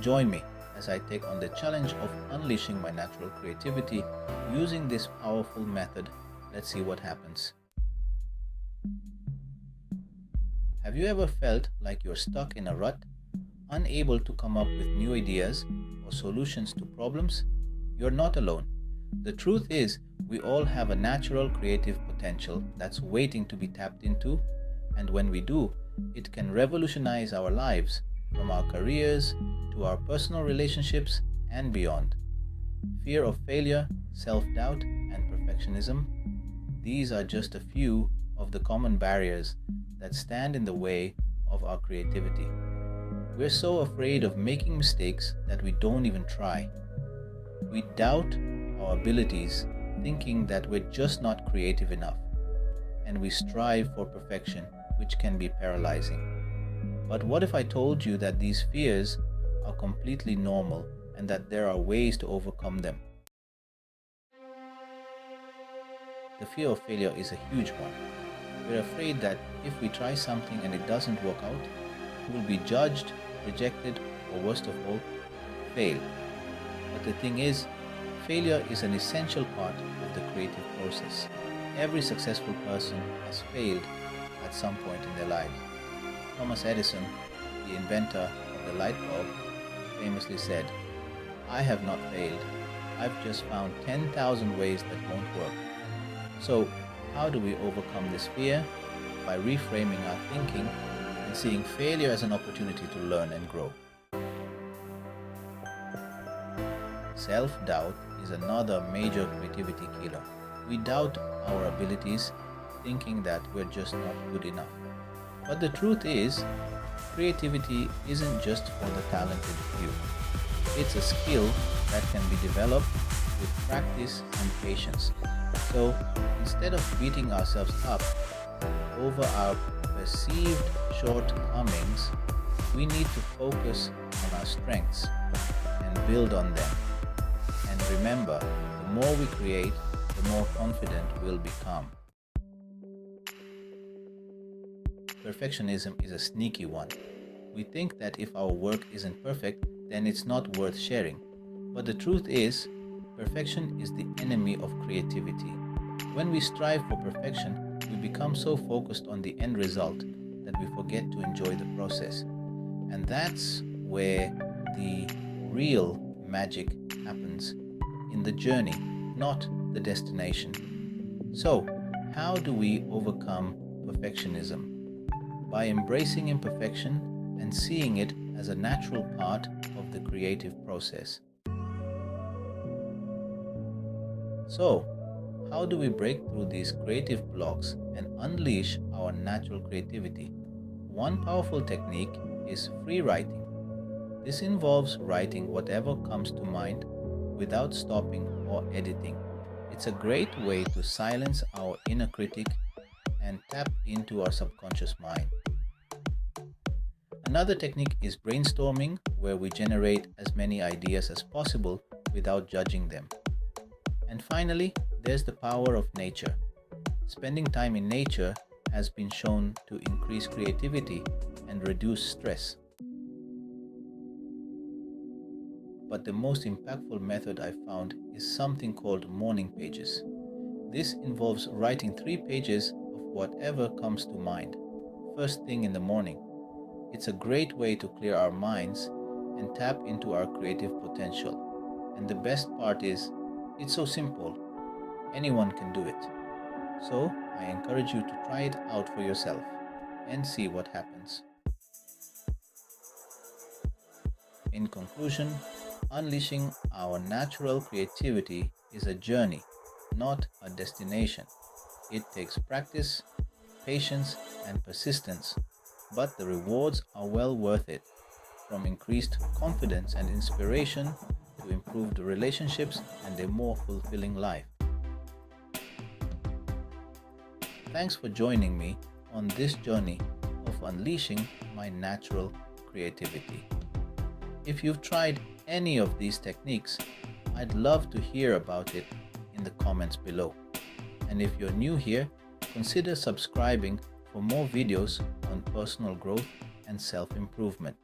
Join me as I take on the challenge of unleashing my natural creativity using this powerful method. Let's see what happens. Have you ever felt like you're stuck in a rut, unable to come up with new ideas or solutions to problems? You're not alone. The truth is, we all have a natural creative potential that's waiting to be tapped into, and when we do, it can revolutionize our lives, from our careers to our personal relationships and beyond. Fear of failure, self-doubt, and perfectionism, these are just a few of the common barriers that stand in the way of our creativity. We're so afraid of making mistakes that we don't even try. We doubt our abilities, thinking that we're just not creative enough, and we strive for perfection, which can be paralyzing. But what if I told you that these fears are completely normal and that there are ways to overcome them? The fear of failure is a huge one. We're afraid that if we try something and it doesn't work out, we'll be judged, rejected, or worst of all, fail. But the thing is, failure is an essential part of the creative process. Every successful person has failed at some point in their lives. Thomas Edison, the inventor of the light bulb, famously said, "I have not failed. I've just found 10,000 ways that won't work." So, how do we overcome this fear? By reframing our thinking and seeing failure as an opportunity to learn and grow. Self-doubt is another major creativity killer. We doubt our abilities, thinking that we're just not good enough. But the truth is, creativity isn't just for the talented few. It's a skill that can be developed with practice and patience. So, instead of beating ourselves up over our perceived shortcomings, we need to focus on our strengths and build on them. And remember, the more we create, the more confident we'll become. Perfectionism is a sneaky one. We think that if our work isn't perfect, then it's not worth sharing. But the truth is, perfection is the enemy of creativity. When we strive for perfection, we become so focused on the end result that we forget to enjoy the process. And that's where the real magic happens, in the journey, not the destination. So, how do we overcome perfectionism? By embracing imperfection and seeing it as a natural part of the creative process. So, how do we break through these creative blocks and unleash our natural creativity? One powerful technique is free writing. This involves writing whatever comes to mind without stopping or editing. It's a great way to silence our inner critic and tap into our subconscious mind. Another technique is brainstorming, where we generate as many ideas as possible without judging them. And finally, there's the power of nature. Spending time in nature has been shown to increase creativity and reduce stress. But the most impactful method I found is something called morning pages. This involves writing 3 pages of whatever comes to mind, first thing in the morning. It's a great way to clear our minds and tap into our creative potential. And the best part is, it's so simple. Anyone can do it. So, I encourage you to try it out for yourself and see what happens. In conclusion, unleashing our natural creativity is a journey, not a destination. It takes practice, patience, and persistence, but the rewards are well worth it, from increased confidence and inspiration to improved relationships and a more fulfilling life. Thanks for joining me on this journey of unleashing my natural creativity. If you've tried any of these techniques, I'd love to hear about it in the comments below. And if you're new here, consider subscribing for more videos on personal growth and self-improvement.